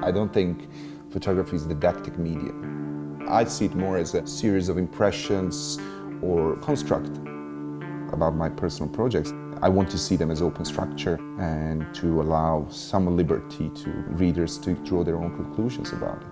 I don't think photography is a didactic medium. I see it more as a series of impressions or construct about my personal projects. I want to see them as open structure and to allow some liberty to readers to draw their own conclusions about it.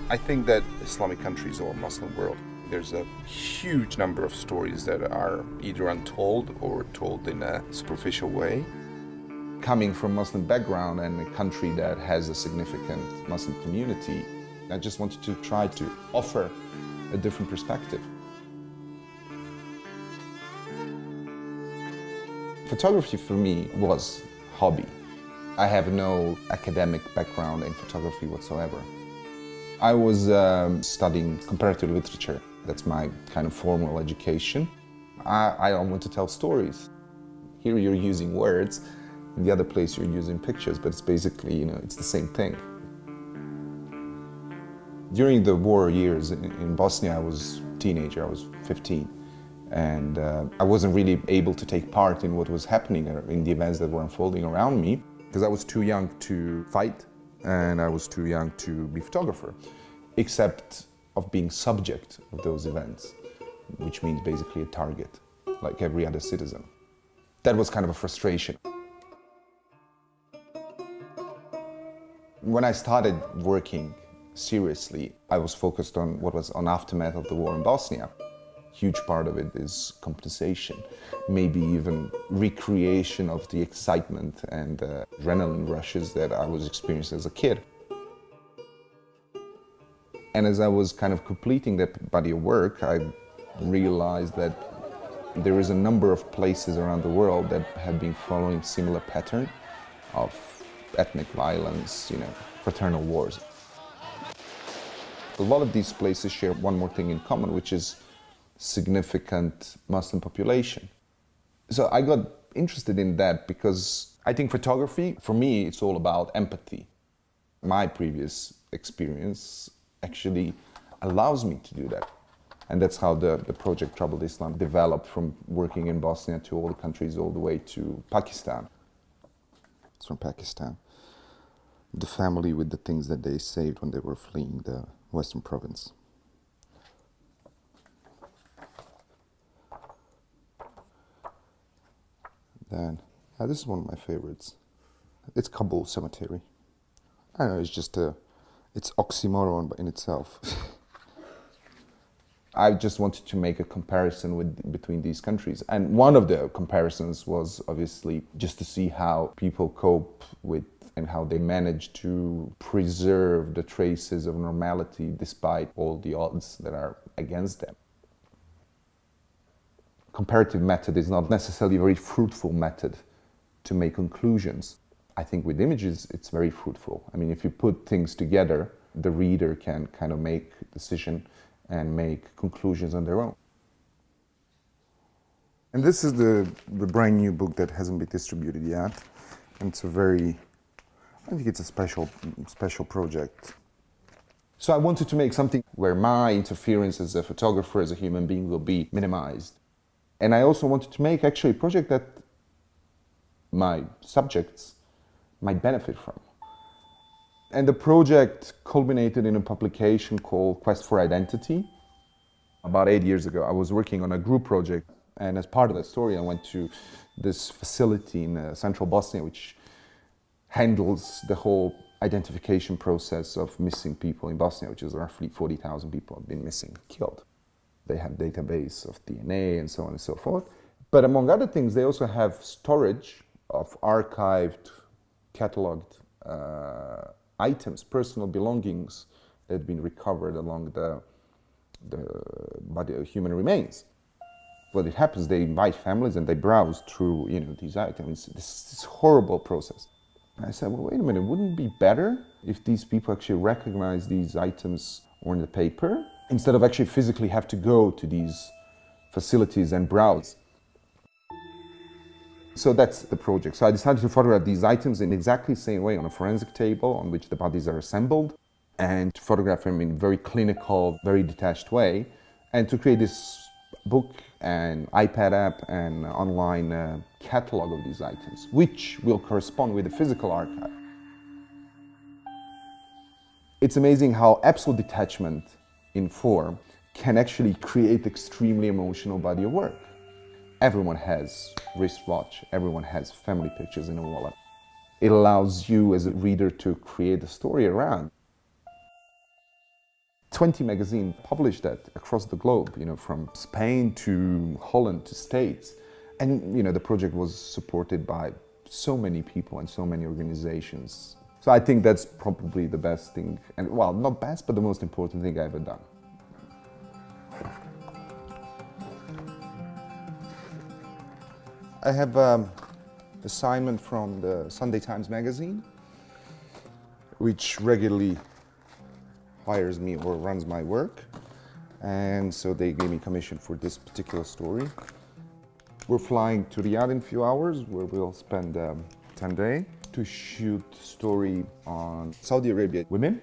I think that Islamic countries or Muslim world, there's a huge number of stories that are either untold or told in a superficial way. Coming from Muslim background and a country that has a significant Muslim community, I just wanted to try to offer a different perspective. Photography for me was a hobby. I have no academic background in photography whatsoever. I was studying comparative literature. That's my kind of formal education. I want to tell stories. Here you're using words, in the other place you're using pictures, but it's basically, it's the same thing. During the war years in Bosnia, I was a teenager, I was 15. And I wasn't really able to take part in what was happening in the events that were unfolding around me, because I was too young to fight. And I was too young to be a photographer, except of being subject of those events, which means basically a target, like every other citizen. That was kind of a frustration. When I started working seriously, I was focused on what was on aftermath of the war in Bosnia. Huge part of it is compensation, maybe even recreation of the excitement and adrenaline rushes that I was experiencing as a kid. And as I was kind of completing that body of work, I realized that there is a number of places around the world that have been following similar pattern of ethnic violence, fraternal wars. A lot of these places share one more thing in common, which is significant Muslim population. So I got interested in that because I think photography, for me, it's all about empathy. My previous experience actually allows me to do that. And that's how the project Troubled Islam developed, from working in Bosnia to all the countries all the way to Pakistan. It's from Pakistan. The family with the things that they saved when they were fleeing the Western province. Then, this is one of my favorites. It's Kabul Cemetery. I don't know, it's oxymoron in itself. I just wanted to make a comparison between these countries. And one of the comparisons was obviously just to see how people cope with and how they manage to preserve the traces of normality despite all the odds that are against them. Comparative method is not necessarily a very fruitful method to make conclusions. I think with images, it's very fruitful. I mean, if you put things together, the reader can kind of make a decision and make conclusions on their own. And this is the brand new book that hasn't been distributed yet. And it's I think it's a special project. So I wanted to make something where my interference as a photographer, as a human being, will be minimized. And I also wanted to make actually a project that my subjects might benefit from. And the project culminated in a publication called Quest for Identity. About 8 years ago, I was working on a group project, and as part of that story, I went to this facility in central Bosnia, which handles the whole identification process of missing people in Bosnia, which is roughly 40,000 people have been missing, killed. They have database of DNA and so on and so forth. But among other things, they also have storage of archived, cataloged items, personal belongings that have been recovered along the human remains. What it happens, they invite families and they browse through, these items. This horrible process. I said, well, wait a minute, wouldn't it be better if these people actually recognize these items on the paper instead of actually physically have to go to these facilities and browse? So that's the project. So I decided to photograph these items in exactly the same way on a forensic table on which the bodies are assembled, and to photograph them in a very clinical, very detached way, and to create this book and iPad app and online catalog of these items, which will correspond with the physical archive. It's amazing how absolute detachment in form can actually create extremely emotional body of work. Everyone has wristwatch, everyone has family pictures in a wallet. It allows you as a reader to create a story around. 20 magazines published that across the globe, from Spain to Holland to States. And, the project was supported by so many people and so many organizations. So I think that's probably the best thing, and well, not best, but the most important thing I've ever done. I have an assignment from the Sunday Times magazine, which regularly hires me or runs my work, and so they gave me commission for this particular story. We're flying to Riyadh in a few hours, where we'll spend 10 days to shoot a story on Saudi Arabia women.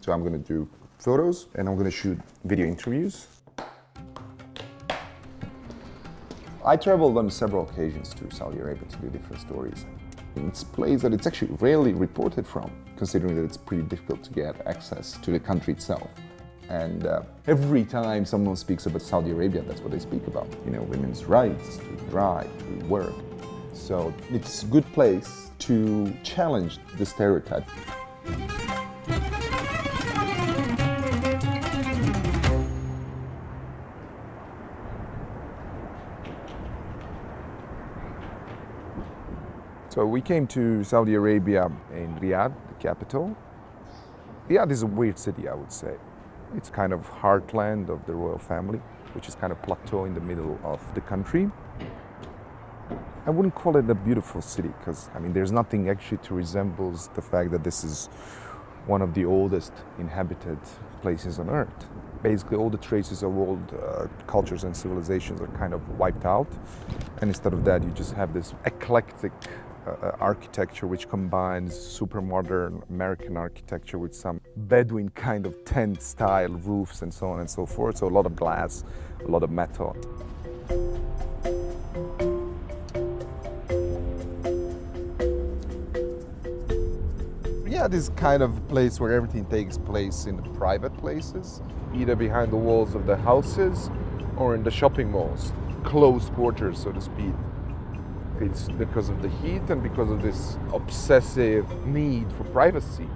So I'm going to do photos and I'm going to shoot video interviews. I traveled on several occasions to Saudi Arabia to do different stories. It's a place that it's actually rarely reported from, considering that it's pretty difficult to get access to the country itself. And every time someone speaks about Saudi Arabia, that's what they speak about. Women's rights to drive, to work. So it's a good place to challenge the stereotype. So we came to Saudi Arabia in Riyadh, the capital. Riyadh is a weird city, I would say. It's kind of heartland of the royal family, which is kind of plateau in the middle of the country. I wouldn't call it a beautiful city because, there's nothing actually to resemble the fact that this is one of the oldest inhabited places on Earth. Basically, all the traces of old cultures and civilizations are kind of wiped out. And instead of that, you just have this eclectic architecture which combines super modern American architecture with some Bedouin kind of tent style roofs and so on and so forth. So a lot of glass, a lot of metal. Yeah, this kind of place where everything takes place in private places, either behind the walls of the houses or in the shopping malls, close quarters, so to speak. It's because of the heat and because of this obsessive need for privacy.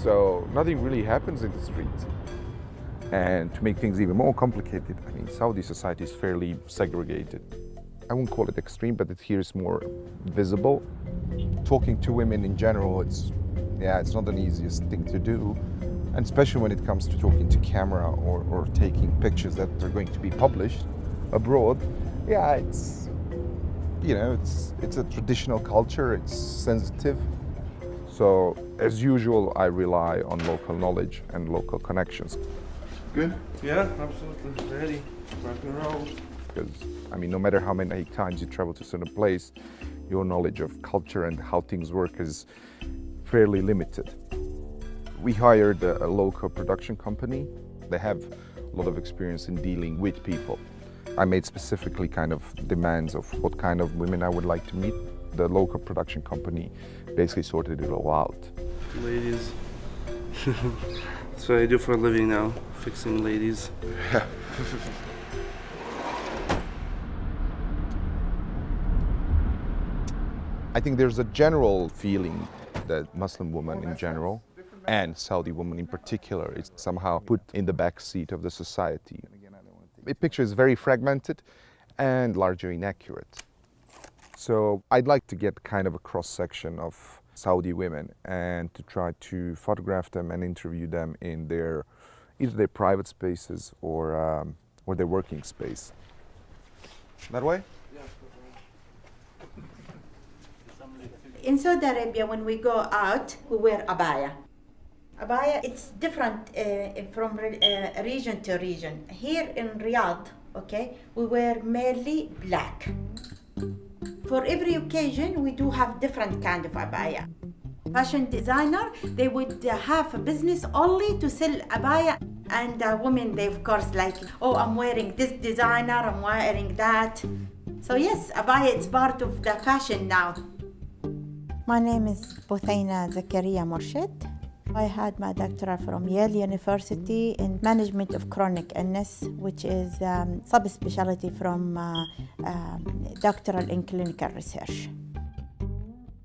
So nothing really happens in the streets. And to make things even more complicated, Saudi society is fairly segregated. I won't call it extreme, but here is more visible. Talking to women in general, it's not the easiest thing to do. And especially when it comes to talking to camera or taking pictures that are going to be published abroad. It's a traditional culture, it's sensitive. So, as usual, I rely on local knowledge and local connections. Good? Yeah, absolutely. Ready. Rock and roll. Because, no matter how many times you travel to a certain place, your knowledge of culture and how things work is fairly limited. We hired a local production company. They have a lot of experience in dealing with people. I made specifically kind of demands of what kind of women I would like to meet. The local production company basically sorted it all out. Ladies. That's what I do for a living now, fixing ladies. I think there's a general feeling that Muslim women in general and Saudi women in particular is somehow put in the back seat of the society. The picture is very fragmented and largely inaccurate. So I'd like to get kind of a cross-section of Saudi women and to try to photograph them and interview them in either their private spaces or their working space. That way? In Saudi Arabia, when we go out, we wear abaya. Abaya, it's different from region to region. Here in Riyadh, okay, we wear mainly black. For every occasion, we do have different kind of abaya. Fashion designer, they would have a business only to sell abaya, and women, they of course like, oh, I'm wearing this designer, I'm wearing that. So yes, abaya, it's part of the fashion now. My name is Buthaina Zakaria Morshid. I had my doctorate from Yale University in Management of Chronic Illness, which is subspecialty from doctoral in clinical research.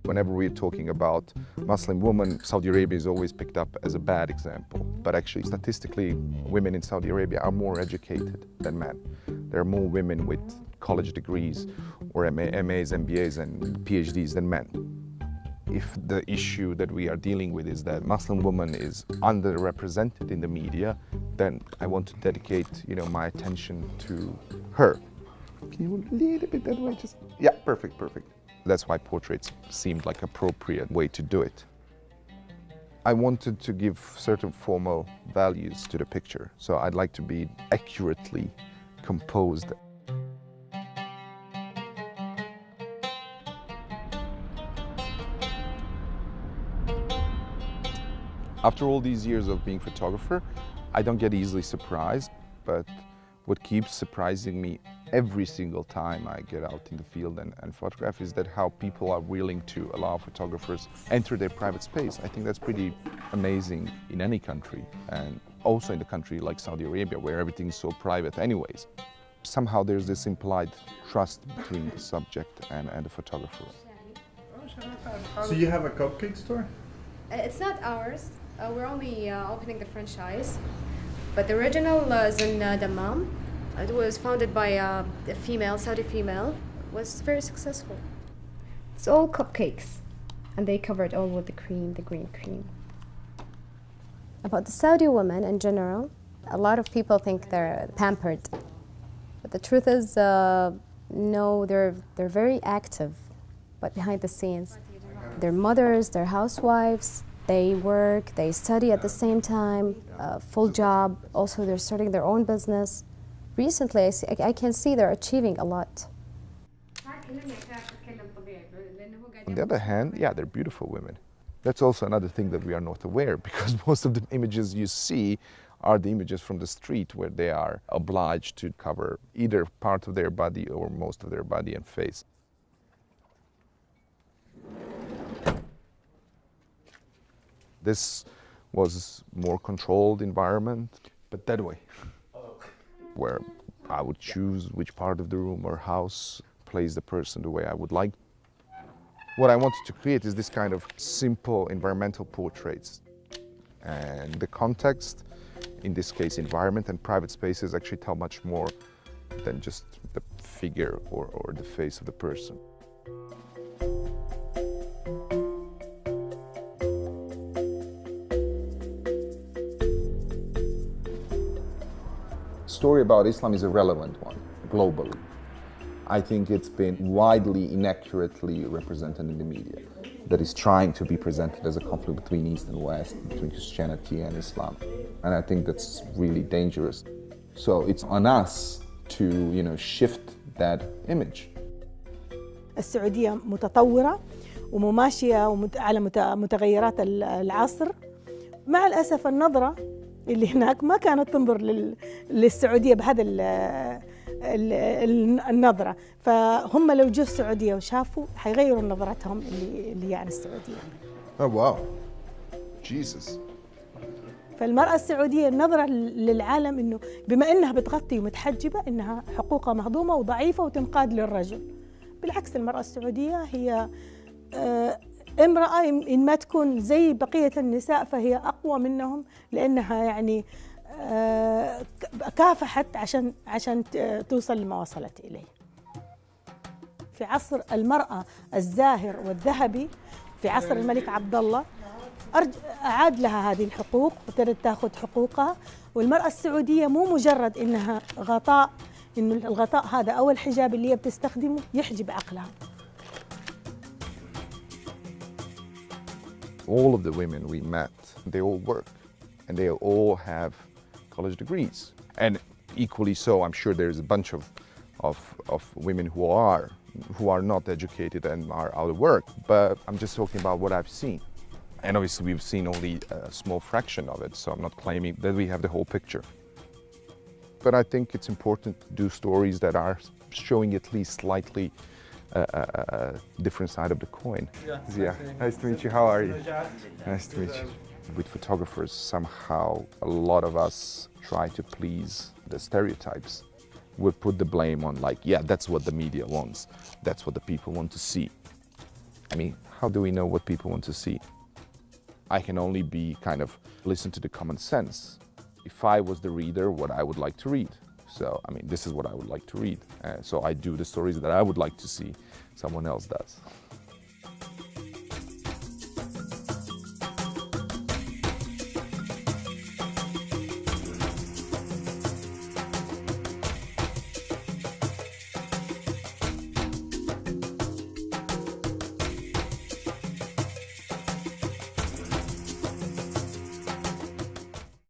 Whenever we're talking about Muslim women, Saudi Arabia is always picked up as a bad example. But actually, statistically, women in Saudi Arabia are more educated than men. There are more women with college degrees or MAs, MBAs, and PhDs than men. If the issue that we are dealing with is that Muslim woman is underrepresented in the media, then I want to dedicate, my attention to her. Can you a little bit that way? Just yeah, perfect. That's why portraits seemed like appropriate way to do it. I wanted to give certain formal values to the picture, so I'd like to be accurately composed. After all these years of being a photographer, I don't get easily surprised, but what keeps surprising me every single time I get out in the field and photograph is that how people are willing to allow photographers enter their private space. I think that's pretty amazing in any country, and also in a country like Saudi Arabia, where everything's so private anyways. Somehow there's this implied trust between the subject and the photographer. So you have a cupcake store? It's not ours. We're only opening the franchise. But the original is in Dammam. It was founded by a female, Saudi female. It was very successful. It's all cupcakes. And they covered all with the cream, the green cream. About the Saudi women in general, a lot of people think they're pampered. But the truth is, no, they're very active, but behind the scenes. They're mothers, they're housewives. They work, they study at the same time, full job. Also, they're starting their own business. Recently, I can see they're achieving a lot. On the other hand, yeah, they're beautiful women. That's also another thing that we are not aware, because most of the images you see are the images from the street where they are obliged to cover either part of their body or most of their body and face. This was more controlled environment, but that way, where I would choose which part of the room or house place the person the way I would like. What I wanted to create is this kind of simple environmental portraits. And the context, in this case environment and private spaces, actually tell much more than just the figure or the face of the person. Story about Islam is a relevant one, globally. I think it's been widely inaccurately represented in the media, that is trying to be presented as a conflict between East and West, between Christianity and Islam. And I think that's really dangerous. So it's on us to, shift that image. السعودية متطورة ومماشية على متغيرات العصر. مع الأسف النظرة اللي هناك ما كانت تنظر للسعودية بهذا النظرة، فهم لو جو السعودية وشافوا حيغيروا نظرتهم اللي عن السعودية. Oh wow. Jesus. فالمرأة السعودية النظرة للعالم إنه بما إنها بتغطي ومتحجبة إنها حقوقها مهضومة وضعيفة وتنقاد للرجل. بالعكس، المرأة السعودية هي امرأة إن ما تكون زي بقية النساء فهي أقوى منهم، لأنها يعني كافحت عشان توصل لما وصلت إليه. في عصر المرأة الزاهر والذهبي، في عصر الملك عبد الله، أعاد لها هذه الحقوق وابتدت تاخذ حقوقها. والمرأة السعودية مو مجرد إنها غطاء إنه الغطاء هذا أو الحجاب اللي هي بتستخدمه يحجب عقلها. All of the women we met, they all work and they all have college degrees. And equally so, I'm sure there's a bunch of women who are not educated and are out of work, but I'm just talking about what I've seen. And obviously we've seen only a small fraction of it, so I'm not claiming that we have the whole picture. But I think it's important to do stories that are showing at least slightly a different side of the coin. Yeah, nice to meet you. How are you? Nice to meet you. With photographers, somehow a lot of us try to please the stereotypes. We put the blame on like, yeah, that's what the media wants. That's what the people want to see. I mean, how do we know what people want to see? I can only be kind of listen to the common sense. If I was the reader, what I would like to read. So, I mean, this is what I would like to read. So I do the stories that I would like to see someone else does.